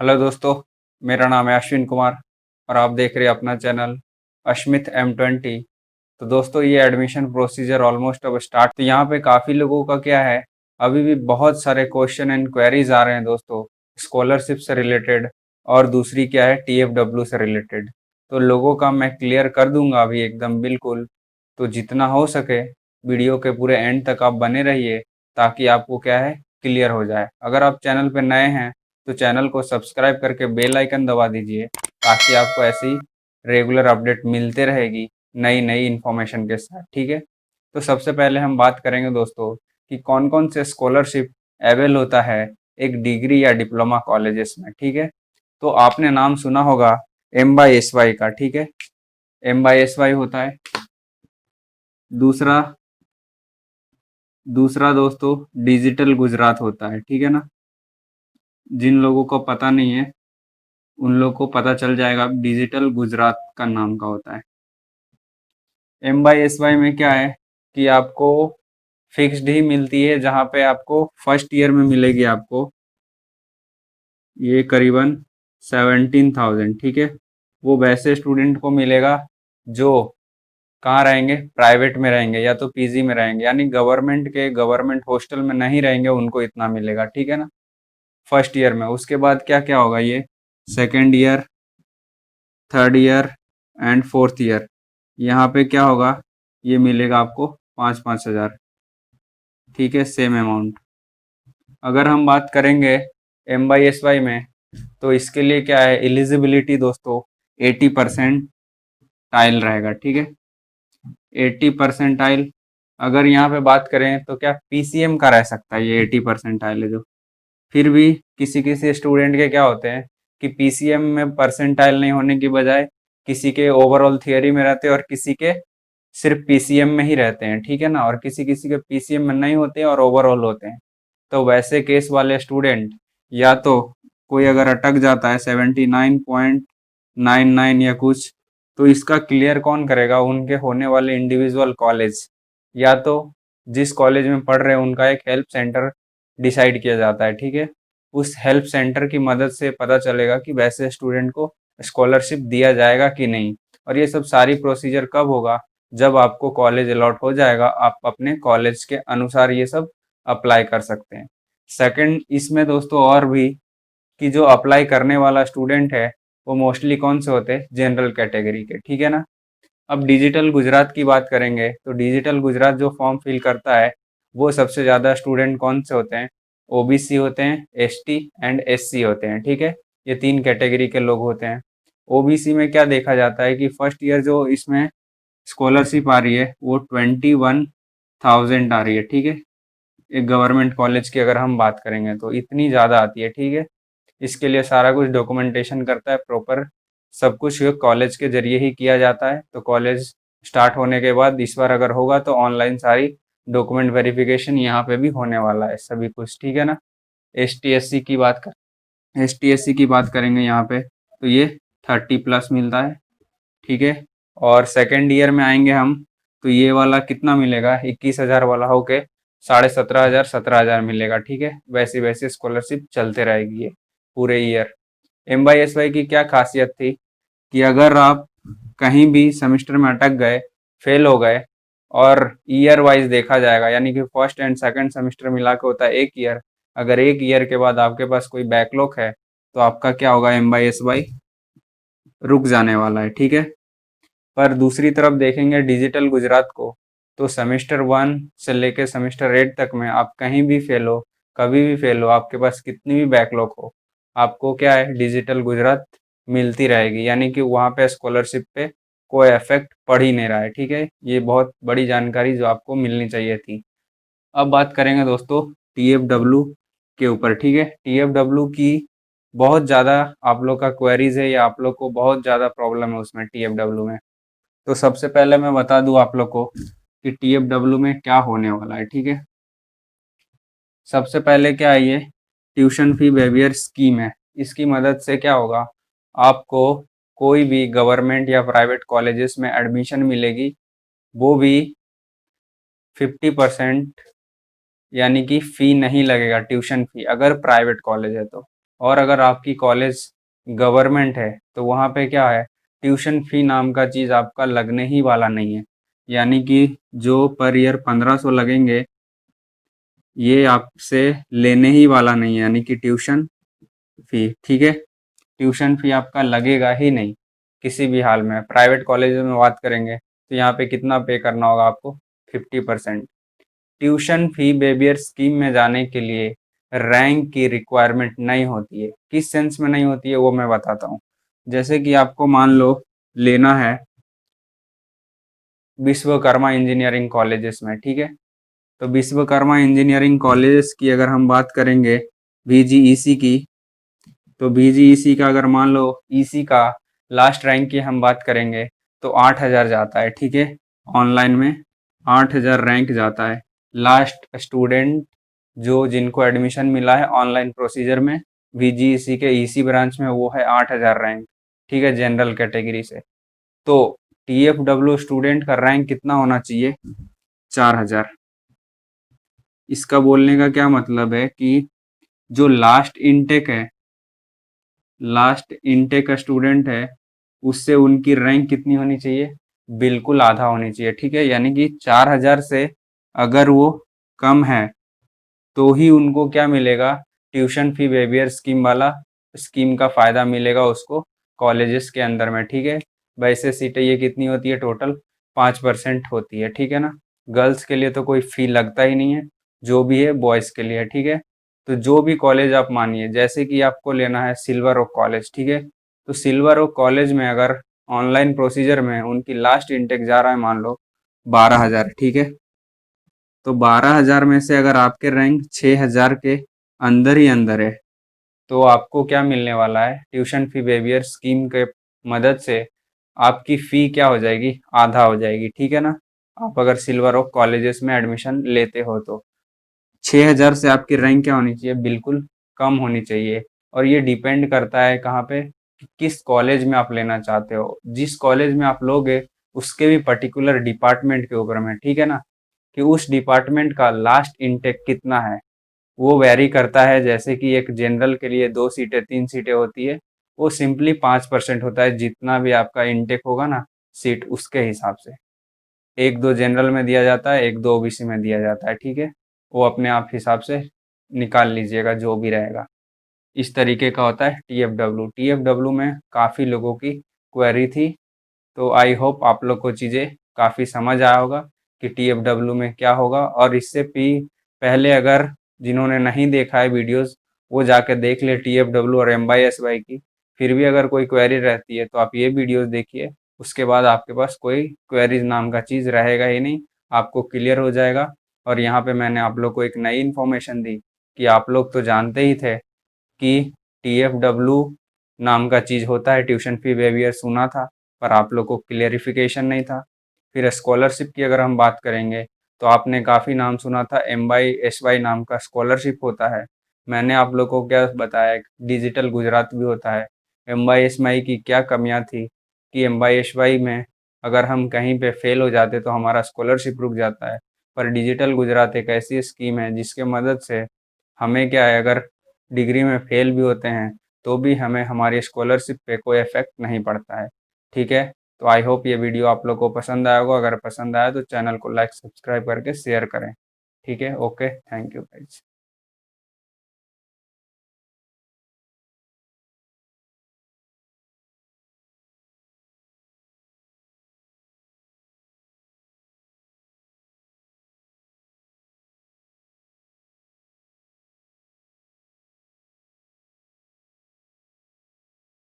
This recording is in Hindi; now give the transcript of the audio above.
हेलो दोस्तों, मेरा नाम है अश्विन कुमार और आप देख रहे हैं अपना चैनल अश्मित M20। तो दोस्तों, ये एडमिशन प्रोसीजर ऑलमोस्ट अब स्टार्ट। तो यहाँ पे काफ़ी लोगों का क्या है, अभी भी बहुत सारे क्वेश्चन एंड क्वेरीज आ रहे हैं दोस्तों, स्कॉलरशिप से रिलेटेड और दूसरी क्या है TFW से रिलेटेड। तो लोगों का मैं क्लियर कर दूंगा अभी एकदम बिल्कुल। तो जितना हो सके वीडियो के पूरे एंड तक आप बने रहिए ताकि आपको क्या है क्लियर हो जाए। अगर आप चैनल पर नए हैं तो चैनल को सब्सक्राइब करके बेल आइकन दबा दीजिए ताकि आपको ऐसी रेगुलर अपडेट मिलते रहेगी नई नई इन्फॉर्मेशन के साथ। ठीक है, तो सबसे पहले हम बात करेंगे दोस्तों कि कौन कौन से स्कॉलरशिप अवेल होता है एक डिग्री या डिप्लोमा कॉलेजेस में। ठीक है, तो आपने नाम सुना होगा MYSY का। ठीक है, MYSY होता है। दूसरा दूसरा दोस्तों डिजिटल गुजरात होता है। ठीक है ना, जिन लोगों को पता नहीं है उन लोग को पता चल जाएगा, डिजिटल गुजरात का नाम का होता है। MYSY में क्या है कि आपको फिक्स्ड ही मिलती है, जहाँ पे आपको फर्स्ट ईयर में मिलेगी आपको ये करीबन 17,000। ठीक है, वो वैसे स्टूडेंट को मिलेगा जो कहाँ रहेंगे, प्राइवेट में रहेंगे या तो PG में रहेंगे, यानी गवर्नमेंट हॉस्टल में नहीं रहेंगे, उनको इतना मिलेगा। ठीक है ना, फर्स्ट ईयर में। उसके बाद क्या क्या होगा, ये second year, third year and fourth year, यहाँ पे क्या होगा, ये मिलेगा आपको 5,000। ठीक है, सेम अमाउंट। अगर हम बात करेंगे MYSY में, तो इसके लिए क्या है एलिजिबिलिटी दोस्तों, 80% टाइल रहेगा। ठीक है, 80% टाइल। अगर यहाँ पे बात करें तो क्या PCM का रह सकता है, ये 80% टाइल है जो। फिर भी किसी किसी स्टूडेंट के क्या होते हैं कि PCM में परसेंटाइल नहीं होने की बजाय किसी के ओवरऑल थियरी में रहते हैं और किसी के सिर्फ PCM में ही रहते हैं। ठीक है ना, और किसी किसी के PCM में नहीं होते हैं और ओवरऑल होते हैं। तो वैसे केस वाले स्टूडेंट, या तो कोई अगर अटक जाता है 79.99 या कुछ, तो इसका क्लियर कौन करेगा, उनके होने वाले इंडिविजुअल कॉलेज, या तो जिस कॉलेज में पढ़ रहे हैं उनका एक हेल्प सेंटर डिसाइड किया जाता है। ठीक है, उस हेल्प सेंटर की मदद से पता चलेगा कि वैसे स्टूडेंट को स्कॉलरशिप दिया जाएगा कि नहीं। और ये सब सारी प्रोसीजर कब होगा, जब आपको कॉलेज अलॉट हो जाएगा, आप अपने कॉलेज के अनुसार ये सब अप्लाई कर सकते हैं। सेकंड इसमें दोस्तों और भी कि जो अप्लाई करने वाला स्टूडेंट है वो मोस्टली कौन से होते हैं, जनरल कैटेगरी के। ठीक है ना, अब डिजिटल गुजरात की बात करेंगे तो डिजिटल गुजरात जो फॉर्म फिल करता है वो सबसे ज़्यादा स्टूडेंट कौन से होते हैं, OBC होते हैं, ST एंड SC होते हैं। ठीक है, ये तीन कैटेगरी के लोग होते हैं। OBC में क्या देखा जाता है कि फर्स्ट ईयर जो इसमें स्कॉलरशिप आ रही है वो 21,000 आ रही है। ठीक है, एक गवर्नमेंट कॉलेज की अगर हम बात करेंगे तो इतनी ज़्यादा आती है। ठीक है, इसके लिए सारा कुछ डॉक्यूमेंटेशन करता है प्रॉपर, सब कुछ कॉलेज के जरिए ही किया जाता है। तो कॉलेज स्टार्ट होने के बाद इस बार अगर होगा तो ऑनलाइन सारी डॉक्यूमेंट वेरिफिकेशन यहाँ पे भी होने वाला है सभी कुछ। ठीक है ना, एस टी एस सी की बात करेंगे यहाँ पे तो ये 30+ मिलता है। ठीक है, और सेकेंड ईयर में आएंगे हम तो ये वाला कितना मिलेगा, 21,000 वाला होके 17,500 17,000 मिलेगा। ठीक है, वैसे वैसे स्कॉलरशिप चलते रहेगी ये पूरे ईयर। MYSY की क्या खासियत थी कि अगर आप कहीं भी सेमेस्टर में अटक गए, फेल हो गए, और ईयर वाइज देखा जाएगा, यानी कि फर्स्ट एंड सेकंड सेमेस्टर मिला के होता है एक ईयर। अगर एक ईयर के बाद आपके पास कोई बैकलॉग है तो आपका क्या होगा, MYSY रुक जाने वाला है। ठीक है, पर दूसरी तरफ देखेंगे डिजिटल गुजरात को, तो सेमेस्टर 1 से लेके सेमेस्टर 8 तक में आप कहीं भी फेल हो, कभी भी फेल हो, आपके पास कितनी भी बैकलॉग हो, आपको क्या है डिजिटल गुजरात मिलती रहेगी, यानी कि वहाँ पे स्कॉलरशिप पे कोई इफेक्ट पड़ ही नहीं रहा है। ठीक है, ये बहुत बड़ी जानकारी जो आपको मिलनी चाहिए थी। अब बात करेंगे दोस्तों TFW के ऊपर। ठीक है, TFW की बहुत ज़्यादा आप लोग का क्वेरीज है या आप लोग को बहुत ज़्यादा प्रॉब्लम है उसमें TFW में। तो सबसे पहले मैं बता दूं आप लोग को कि TFW में क्या होने वाला है। ठीक है, सबसे पहले क्या है, ये ट्यूशन फी वेवियर स्कीम है। इसकी मदद से क्या होगा, आपको कोई भी गवर्नमेंट या प्राइवेट कॉलेजेस में एडमिशन मिलेगी, वो भी 50%, यानी कि फ़ी नहीं लगेगा ट्यूशन फी, अगर प्राइवेट कॉलेज है तो। और अगर आपकी कॉलेज गवर्नमेंट है तो वहाँ पे क्या है, ट्यूशन फी नाम का चीज़ आपका लगने ही वाला नहीं है। यानी कि जो पर ईयर 1500 लगेंगे ये आपसे लेने ही वाला नहीं है, यानी कि ट्यूशन फी। ठीक है, ट्यूशन फी आपका लगेगा ही नहीं किसी भी हाल में। प्राइवेट कॉलेज में बात करेंगे तो यहाँ पे कितना पे करना होगा आपको, 50%। ट्यूशन फी बेबियर स्कीम में जाने के लिए रैंक की रिक्वायरमेंट नहीं होती है। किस सेंस में नहीं होती है वो मैं बताता हूँ। जैसे कि आपको मान लो लेना है विश्वकर्मा इंजीनियरिंग कॉलेजेस में, ठीक है, तो विश्वकर्मा इंजीनियरिंग कॉलेजेस की अगर हम बात करेंगे VGEC की, तो VGEC का अगर मान लो ईसी का लास्ट रैंक की हम बात करेंगे तो 8000 जाता है। ठीक है, ऑनलाइन में 8000 रैंक जाता है। लास्ट स्टूडेंट जो जिनको एडमिशन मिला है ऑनलाइन प्रोसीजर में VGEC के ईसी ब्रांच में, वो है 8000 रैंक। ठीक है, जनरल कैटेगरी से। तो TFW स्टूडेंट का रैंक कितना होना चाहिए, 4000। इसका बोलने का क्या मतलब है कि जो लास्ट इनटेक का स्टूडेंट है उससे उनकी रैंक कितनी होनी चाहिए, बिल्कुल आधा होनी चाहिए। ठीक है, यानी कि 4000 से अगर वो कम है तो ही उनको क्या मिलेगा, ट्यूशन फी वेवियर स्कीम वाला स्कीम का फ़ायदा मिलेगा उसको कॉलेजेस के अंदर में। ठीक है, वैसे सीटें ये कितनी होती है टोटल, 5% होती है। ठीक है ना, गर्ल्स के लिए तो कोई फ़ी लगता ही नहीं है, जो भी है बॉयज़ के लिए है। ठीक है, तो जो भी कॉलेज आप मानिए, जैसे कि आपको लेना है सिल्वर ओक कॉलेज, ठीक है, तो सिल्वर ओक कॉलेज में अगर ऑनलाइन प्रोसीजर में उनकी लास्ट इनटेक जा रहा है मान लो 12000, ठीक है, तो 12000 में से अगर आपके रैंक 6000 के अंदर ही अंदर है तो आपको क्या मिलने वाला है, ट्यूशन फी वेवियर स्कीम के मदद से आपकी फ़ी क्या हो जाएगी, आधा हो जाएगी। ठीक है ना, आप अगर सिल्वर ओक कॉलेजेस में एडमिशन लेते हो तो 6000 से आपकी रैंक क्या होनी चाहिए, बिल्कुल कम होनी चाहिए। और ये डिपेंड करता है कहाँ पे, कि किस कॉलेज में आप लेना चाहते हो। जिस कॉलेज में आप लोगे उसके भी पर्टिकुलर डिपार्टमेंट के ऊपर में, ठीक है ना, कि उस डिपार्टमेंट का लास्ट इनटेक कितना है वो वैरी करता है। जैसे कि एक जनरल के लिए 2 सीटें 3 सीटें होती है, वो सिंपली 5% होता है, जितना भी आपका इनटेक होगा ना सीट उसके हिसाब से। एक दो जनरल में दिया जाता है, एक दो ओबीसी में दिया जाता है। ठीक है, वो अपने आप हिसाब से निकाल लीजिएगा जो भी रहेगा। इस तरीके का होता है TFW में काफ़ी लोगों की क्वेरी थी, तो आई होप आप लोग को चीज़ें काफ़ी समझ आया होगा कि TFW में क्या होगा। और इससे भी पहले अगर जिन्होंने नहीं देखा है वीडियोस, वो जाकर देख ले TFW और MYSY की। फिर भी अगर कोई क्वेरी रहती है तो आप ये वीडियोस देखिए, उसके बाद आपके पास कोई क्वेरीज नाम का चीज़ रहेगा ही नहीं, आपको क्लियर हो जाएगा। और यहाँ पे मैंने आप लोग को एक नई इन्फॉर्मेशन दी कि आप लोग तो जानते ही थे कि TFW नाम का चीज़ होता है, ट्यूशन फी वेवियर सुना था, पर आप लोग को क्लियरिफिकेशन नहीं था। फिर स्कॉलरशिप की अगर हम बात करेंगे तो आपने काफ़ी नाम सुना था, MYSY नाम का स्कॉलरशिप होता है। मैंने आप लोग को क्या बताया, डिजिटल गुजरात भी होता है। MYSY की क्या कमियां थी कि MYSY में अगर हम कहीं पे फेल हो जाते तो हमारा स्कॉलरशिप रुक जाता है, पर डिजिटल गुजरात एक ऐसी स्कीम है जिसके मदद से हमें क्या है, अगर डिग्री में फेल भी होते हैं तो भी हमें हमारी स्कॉलरशिप पे कोई इफेक्ट नहीं पड़ता है। ठीक है, तो आई होप ये वीडियो आप लोग को पसंद आया होगा। अगर पसंद आया तो चैनल को लाइक सब्सक्राइब करके शेयर करें। ठीक है, ओके, थैंक यू गाइज।